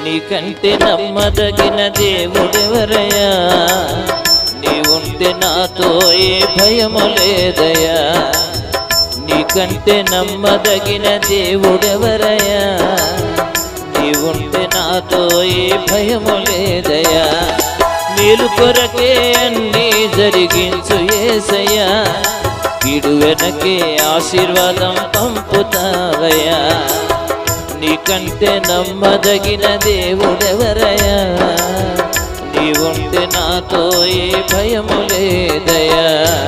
నీకంటే నమ్మదగిన దేవుడెవరయ్యా? నీవుంటే నాతో ఏ భయము లేదయ్యా. నీకంటే నమ్మదగిన దేవుడెవరయ్యా? నీవుంటే నాతో ఏ భయము లేదయ్యా. మేలు కొరకే అన్నీ జరిగించు యేసయ్యా. కీడు వెనకే ఆశీర్వాదం పంపుతావయ్యా. నీకంటే నమ్మదగిన దేవుడెవరయ్యా? నీవుంటే నాతో ఏ భయము లేదయ్యా.